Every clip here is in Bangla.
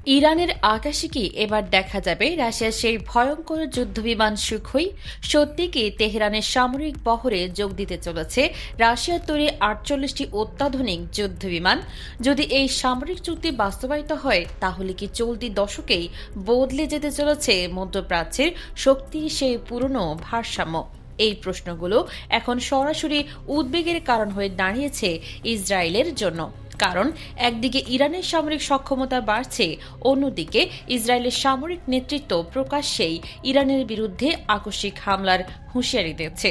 ইরানের আকাশে কি এবার দেখা যাবে রাশিয়ার সেই ভয়ঙ্কর যুদ্ধবিমান সুখোই? সত্যি কি তেহরানের সামরিক বহরে যোগ দিতে চলেছে রাশিয়ার তৈরি ৪৮টি অত্যাধুনিক যুদ্ধবিমান? যদি এই সামরিক চুক্তি বাস্তবায়িত হয়, তাহলে কি চলতি দশকেই বদলে যেতে চলেছে মধ্যপ্রাচ্যের শক্তির সেই পুরনো ভারসাম্য? এই প্রশ্নগুলো এখন সরাসরি উদ্বেগের কারণ হয়ে দাঁড়িয়েছে ইসরায়েলের জন্য। কারণ একদিকে ইরানের সামরিক সক্ষমতা বাড়ছে, অন্যদিকে ইসরায়েলের সামরিক নেতৃত্ব প্রকাশ্যেই ইরানের বিরুদ্ধে আকস্মিক হামলার হুঁশিয়ারি দিচ্ছে।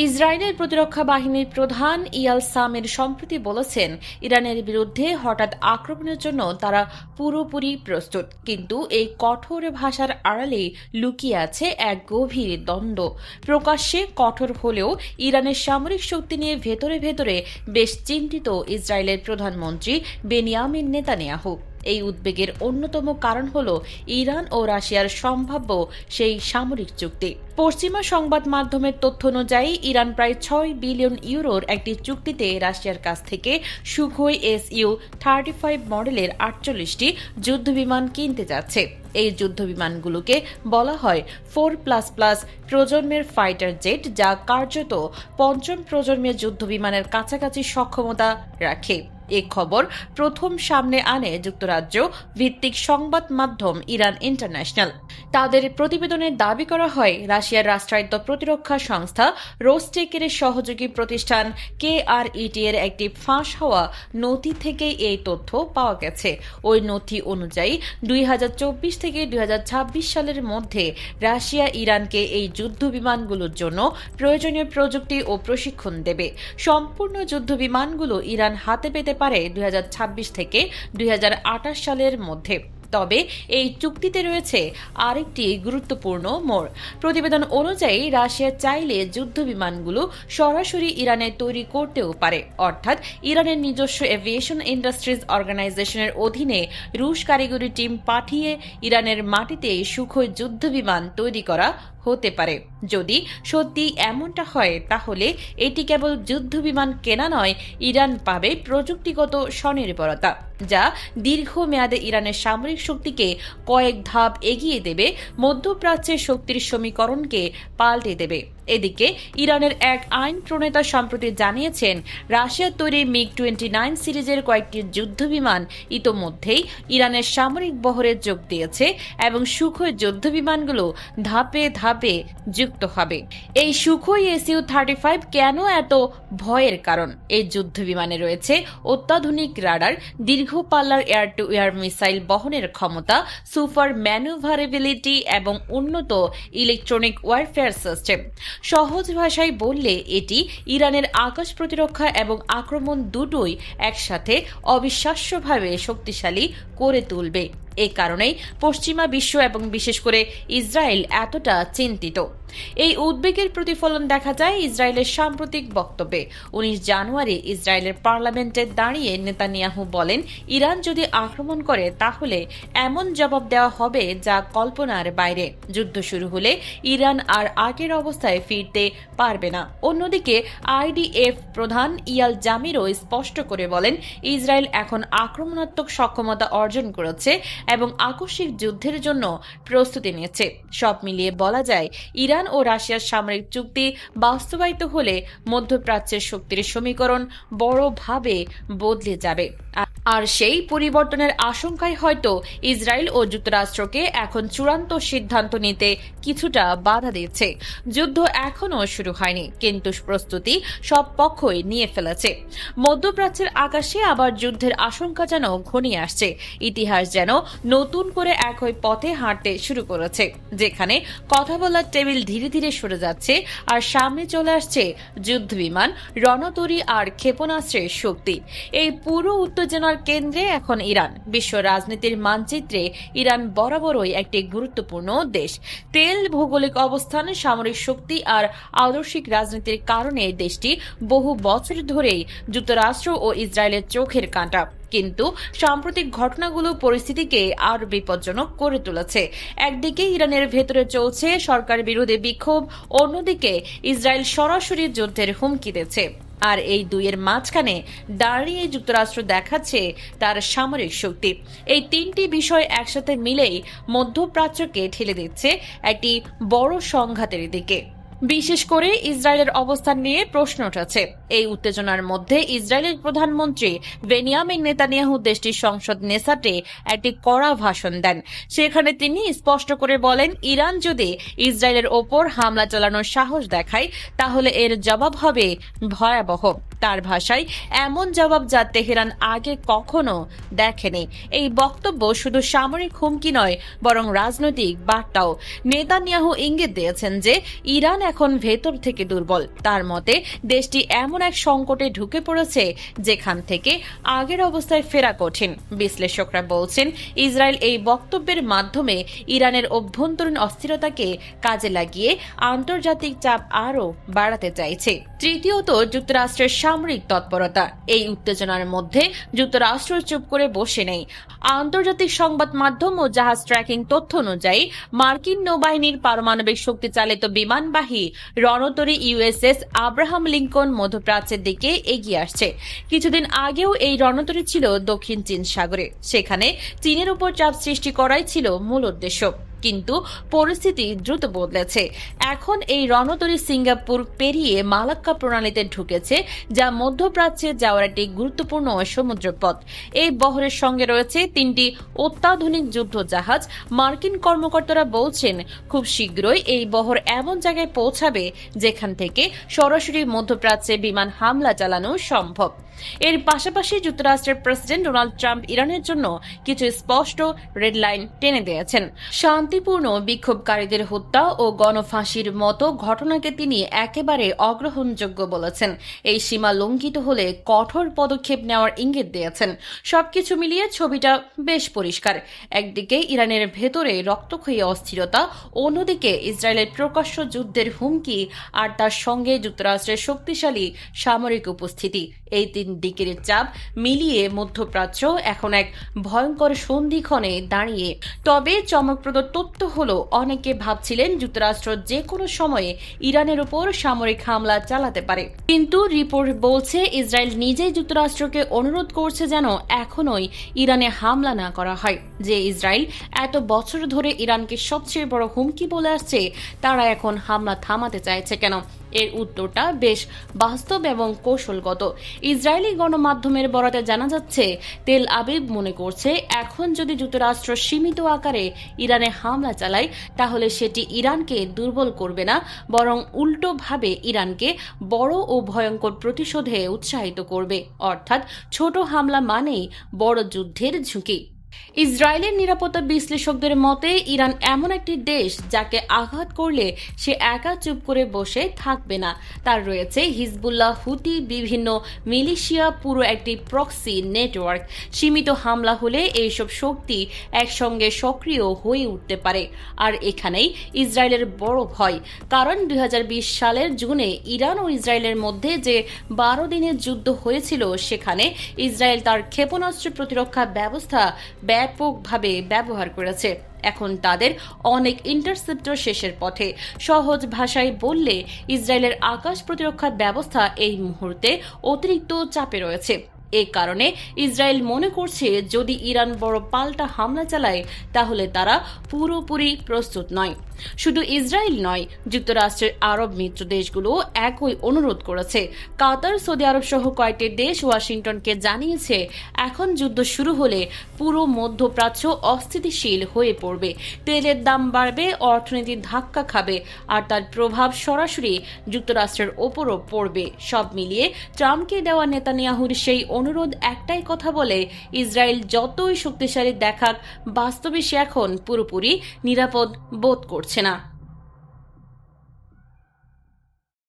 ইসরায়েলের প্রতিরক্ষা বাহিনীর প্রধান ইয়াল সামের সম্প্রতি বলেছেন, ইরানের বিরুদ্ধে হঠাৎ আক্রমণের জন্য তারা পুরোপুরি প্রস্তুত, কিন্তু এই কঠোর ভাষার আড়ালে লুকিয়ে আছে এক গভীর দ্বন্দ্ব। প্রকাশ্যে কঠোর হলেও ইরানের সামরিক শক্তি নিয়ে ভেতরে ভেতরে বেশ চিন্তিত ইসরায়েলের প্রধানমন্ত্রী বেনিয়ামিন নেতানিয়াহু। এই উদ্বেগের অন্যতম কারণ হল ইরান ও রাশিয়ার সম্ভাব্য সেই সামরিক চুক্তি। পশ্চিমা সংবাদ মাধ্যমের তথ্য অনুযায়ী ইরান প্রায় ৬ বিলিয়ন ইউরোর একটি চুক্তিতে রাশিয়ার কাছ থেকে সুখোই Su-35 মডেলের ৪৮টি যুদ্ধবিমান কিনতে যাচ্ছে। এই যুদ্ধবিমানগুলোকে বলা হয় 4++ প্রজন্মের ফাইটার জেট, যা কার্যত পঞ্চম প্রজন্মের যুদ্ধবিমানের কাছাকাছি সক্ষমতা রাখে। এ খবর প্রথম সামনে আনে যুক্তরাজ্য ভিত্তিক সংবাদ মাধ্যম ইরান ইন্টারন্যাশনাল। তাদের প্রতিবেদনে দাবি করা হয়, রাশিয়ার রাষ্ট্রায়ত্ত প্রতিরক্ষা সংস্থা রোস্টেকের সহযোগী প্রতিষ্ঠান KRET এর একটি ফাঁস হওয়া নথি থেকে এই তথ্য পাওয়া গেছে। ওই নথি অনুযায়ী ২০২৪ থেকে ২০২৬ সালের মধ্যে রাশিয়া ইরানকে এই যুদ্ধবিমানগুলোর জন্য প্রয়োজনীয় প্রযুক্তি ও প্রশিক্ষণ দেবে। সম্পূর্ণ যুদ্ধবিমানগুলো ইরান হাতে পেতে পারে ২০২৬ থেকে ২০২৮ সালের মধ্যে। তবে এই চুক্তিতে রয়েছে আরেকটি গুরুত্বপূর্ণ মোড়। প্রতিবেদন অনুযায়ী রাশিয়া চাইলে যুদ্ধবিমানগুলো সরাসরি ইরানে তৈরি করতেও পারে, অর্থাৎ ইরানের নিজস্ব এভিয়েশন ইন্ডাস্ট্রিজ অর্গানাইজেশনের অধীনে রুশ কারিগরি টিম পাঠিয়ে ইরানের মাটিতে সুখোই যুদ্ধবিমান তৈরি করা হতে পারে। যদি সত্যি এমনটা হয়, তাহলে এটি কেবল যুদ্ধবিমান কেনা নয়, ইরান পাবে প্রযুক্তিগত স্বনির্ভরতা, যা দীর্ঘমেয়াদে ইরানের সামরিক শক্তিকে কয়েক ধাপ এগিয়ে দেবে, মধ্যপ্রাচ্যের শক্তির সমীকরণকে পাল্টে দেবে। এদিকে ইরানের এক আইন প্রণেতা সম্প্রতি জানিয়েছেন, রাশিয়ার তৈরি MiG-29 সিরিজের কয়েকটি যুদ্ধবিমান ইতোমধ্যেই ইরানের সামরিক বহরে যোগ দিয়েছে এবং সুখোই যুদ্ধবিমানগুলো ধাপে ধাপে যুক্ত হবে। এই সুখোই Su-35 কেন এত ভয়ের কারণ? এই যুদ্ধবিমানে রয়েছে অত্যাধুনিক রাডার, দীর্ঘ পাল্লার এয়ার টু এয়ার মিসাইল বহনের ক্ষমতা, সুপার ম্যানুভারেবিলিটি এবং উন্নত ইলেকট্রনিক ওয়ারফেয়ার সিস্টেম। সহজ ভাষায় বললে, এটি ইরানের আকাশ প্রতিরক্ষা এবং আক্রমণ দুটোই একসাথে অবিশ্বাস্যভাবে শক্তিশালী করে তুলবে। এ কারণেই পশ্চিমা বিশ্ব এবং বিশেষ করে ইসরায়েল এতটা চিন্তিত। এই উদ্বেগের প্রতিফলন দেখা যায় ইসরায়েলের সাম্প্রতিক বক্তব্যে। ১৯ জানুয়ারি ইসরায়েলের পার্লামেন্টে দাঁড়িয়ে নেতানিয়াহু বলেন, ইরান যদি আক্রমণ করে তাহলে এমন জবাব দেওয়া হবে যা কল্পনার বাইরে। যুদ্ধ শুরু হলে ইরান আর আগের অবস্থায় ফিরতে পারবে না। অন্যদিকে IDF প্রধান ইয়াল জামিরও স্পষ্ট করে বলেন, ইসরায়েল এখন আক্রমণাত্মক সক্ষমতা অর্জন করেছে এবং আকস্মিক যুদ্ধের জন্য প্রস্তুতি নিচ্ছে। সব মিলিয়ে বলা যায়, ইরান ও রাশিয়ার সামরিক চুক্তি বাস্তবায়িত হলে মধ্যপ্রাচ্যের শক্তির সমীকরণ বড়ভাবে বদলে যাবে। আর সেই পরিবর্তনের আশঙ্কায় হয়তো ইসরায়েল ও যুক্তরাষ্ট্রকে এখন চূড়ান্ত সিদ্ধান্ত নিতে কিছুটা বাধা দিচ্ছে। যুদ্ধ এখনও শুরু হয়নি, কিন্তু প্রস্তুতি সব পক্ষই নিয়ে ফেলেছে। মধ্যপ্রাচ্যের আকাশে আবার যুদ্ধের আশঙ্কা যেন ঘনিয়ে আসছে। ইতিহাস যেন নতুন করে একই পথে হাঁটতে শুরু করেছে, যেখানে কথা বলার টেবিল ধীরে ধীরে সরে যাচ্ছে আর সামনে চলে আসছে যুদ্ধবিমান, রণতরী আর ক্ষেপণাস্ত্রের শক্তি। এই পুরো উত্তেজনার কেন্দ্রে এখন ইরান। বিশ্ব রাজনীতির মানচিত্রে ইরান বরাবরই একটি গুরুত্বপূর্ণ দেশ। তেল, ভৌগোলিক অবস্থান, সামরিক শক্তি আর আদর্শিক রাজনীতির কারণে দেশটি বহু বছর ধরেই যুক্তরাষ্ট্র ও ইসরায়েলের চোখের কাঁটা। কিন্তু সাম্প্রতিক ঘটনাগুলো পরিস্থিতিকে আরো বিপজ্জনক করে তুলেছে। একদিকে ইরানের ভেতরে চলছে সরকার বিরোধী বিক্ষোভ, অন্যদিকে ইসরায়েল সরাসরি যুদ্ধের হুমকি দিচ্ছে। আর এই দুইয়ের মাঝখানে দাঁড়িয়ে যুক্তরাষ্ট্র দেখাচ্ছে তার সামরিক শক্তি। এই তিনটি বিষয় একসাথে মিলেই মধ্যপ্রাচ্যকে ঠেলে দিচ্ছে একটি বড় সংঘাতের দিকে। বিশেষ করে ইসরায়েলের অবস্থান নিয়ে প্রশ্ন উঠেছে। এই উত্তেজনার মধ্যে ইসরায়েলের প্রধানমন্ত্রী বেনিয়ামিন নেতানিয়াহু দেশটির সংসদ নেসাটে একটি কড়া ভাষণ দেন। সেখানে তিনি স্পষ্ট করে বলেন, ইরান যদি ইসরায়েলের ওপর হামলা চালানোর সাহস দেখায় তাহলে এর জবাব হবে ভয়াবহ। তার ভাষায় এমন জবাব যা তেহরান আগে কখনো দেখেনি। এই বক্তব্য শুধু সামরিক হুমকি নয়, বরং রাজনৈতিক বার্তাও। নেতানিয়াহু ইঙ্গিত দিয়েছেন যে ইরান এখন ভেতর থেকে দুর্বল। তার মতে দেশটি এমন এক সংকটে ঢুকে পড়েছে যেখান থেকে আগের অবস্থায় ফেরা কঠিন। বিশ্লেষকরা বলছেন, ইসরায়েল এই বক্তব্যের মাধ্যমে ইরানের অভ্যন্তরীণ অস্থিরতাকে কাজে লাগিয়ে আন্তর্জাতিক চাপ আরও বাড়াতে চাইছে। তৃতীয়ত, যুক্তরাষ্ট্রের সামরিক তৎপরতা। এই উত্তেজনার মধ্যে যুক্তরাষ্ট্র চুপ করে বসে নেই। আন্তর্জাতিক সংবাদ মাধ্যম ও জাহাজ ট্র্যাকিং তথ্য অনুযায়ী মার্কিন নৌবাহিনীর পারমাণবিক শক্তি চালিত বিমানবাহী রণতরী ইউএসএস আব্রাহাম লিঙ্কন মধ্যপ্রাচ্যের দিকে এগিয়ে আসছে। কিছুদিন আগেও এই রণতরী ছিল দক্ষিণ চীন সাগরে। সেখানে চীনের উপর চাপ সৃষ্টি করাই ছিল মূল উদ্দেশ্য। কিন্তু পরিস্থিতি দ্রুত বদলেছে। এখন এই রণতরী সিঙ্গাপুর পেরিয়ে মালাক্কা প্রণালীতে ঢুকেছে, যা মধ্যপ্রাচ্যে যাওয়ার একটি গুরুত্বপূর্ণ সমুদ্রপথ। এই বহরের সঙ্গে রয়েছে 3টি অত্যাধুনিক যুদ্ধ জাহাজ। মার্কিন কর্মকর্তারা বলছেন, খুব শীঘ্রই এই বহর এমন জায়গায় পৌঁছাবে যেখান থেকে সরাসরি মধ্যপ্রাচ্যে বিমান হামলা চালানো সম্ভব। এর পাশাপাশি যুক্তরাষ্ট্রের প্রেসিডেন্ট ডোনাল্ড ট্রাম্প ইরানের জন্য কিছু স্পষ্ট রেড লাইন টেনে দিয়েছেন। শান্তিপূর্ণ বিক্ষোভকারীদের হত্যা ও গণফাঁসির মতো ঘটনাকে তিনি একেবারে অগ্রহণযোগ্য বলেছেন। এই সীমা লঙ্ঘিত হলে কঠোর পদক্ষেপ নেওয়ার ইঙ্গিত দিয়েছেন। সবকিছু মিলিয়ে ছবিটা বেশ পরিষ্কার। একদিকে ইরানের ভেতরে রক্তক্ষয়ী অস্থিরতা, অন্যদিকে ইসরায়েলের প্রকাশ্য যুদ্ধের হুমকি, আর তার সঙ্গে যুক্তরাষ্ট্রের শক্তিশালী সামরিক উপস্থিতি। এই তিন দিকের চাপ মিলিয়ে মধ্যপ্রাচ্য এখন এক ভয়ঙ্কর সন্ধিক্ষণে দাঁড়িয়ে। তবে চমকপ্রদ তথ্য হলো, অনেকে ভাবছিলেন যুক্তরাষ্ট্র যে কোনো সময়ে ইরানের উপর সামরিক হামলা চালাতে পারে, কিন্তু রিপোর্ট বলছে ইসরায়েল নিজেই যুক্তরাষ্ট্রকে অনুরোধ করছে যেন এখনোই ইরানে হামলা না করা হয়। যে ইসরায়েল এত বছর ধরে ইরানকে সবচেয়ে বড় হুমকি বলে আসছে, তারা এখন হামলা থামাতে চাইছে কেন? এর উত্তরটা বেশ বাস্তব এবং কৌশলগত। ইসরায়েলি গণমাধ্যমের বরাতে জানা যাচ্ছে, তেল আবিব মনে করছে এখন যদি যুক্তরাষ্ট্র সীমিত আকারে ইরানে হামলা চালায় তাহলে সেটি ইরানকে দুর্বল করবে না, বরং উল্টোভাবে ইরানকে বড় ও ভয়ঙ্কর প্রতিশোধে উৎসাহিত করবে। অর্থাৎ ছোট হামলা মানেই বড় যুদ্ধের ঝুঁকি। ইসরায়েলের নিরাপত্তা বিশ্লেষকদের মতে ইরান এমন একটি দেশ যাকে আঘাত করলে সে একা চুপ করে বসে থাকবে না। তার রয়েছে হিজবুল্লাহ, হুতি, বিভিন্ন মিলিশিয়া, পুরো একটি প্রক্সি নেটওয়ার্ক। সীমিত হামলা হলে এইসব শক্তি একসঙ্গে সক্রিয় হয়ে উঠতে পারে। আর এখানেই ইসরায়েলের বড় ভয়, কারণ 2020 সালের জুনে ইরান ও ইসরায়েলের মধ্যে যে 12 দিনের যুদ্ধ হয়েছিল, সেখানে ইসরায়েল তার ক্ষেপণাস্ত্র প্রতিরক্ষা ব্যবস্থা ব্যাপকভাবে ব্যবহার করেছে। এখন তাদের অনেক ইন্টারসেপ্টর শেষের পথে। সহজ ভাষায় বললে, ইসরায়েলের আকাশ প্রতিরক্ষা ব্যবস্থা এই মুহূর্তে অতিরিক্ত চাপে রয়েছে। এ কারণে ইসরায়েল মনে করছে যদি ইরান বড় পাল্টা হামলা চালায় তাহলে তারা পুরোপুরি প্রস্তুত নয়। শুধু ইসরায়েল নয়, যুক্তরাষ্ট্রের আরব মিত্র দেশগুলো একই অনুরোধ করেছে। কাতার, সৌদি আরব সহ কয়েকটি দেশ ওয়াশিংটনকে জানিয়েছে এখন যুদ্ধ শুরু হলে পুরো মধ্যপ্রাচ্য অস্থিতিশীল হয়ে পড়বে। তেলের দাম বাড়বে, অর্থনীতি ধাক্কা খাবে, আর তার প্রভাব সরাসরি যুক্তরাষ্ট্রের ওপরও পড়বে। সব মিলিয়ে ট্রাম্পকে দেওয়া নেতানিয়াহুর সেই অনুরোধ একটাই কথা বলে, ইসরায়েল যতই শক্তিশালী দেখাক, বাস্তবে সে এখন পুরোপুরি নিরাপদ বোধ করছে না।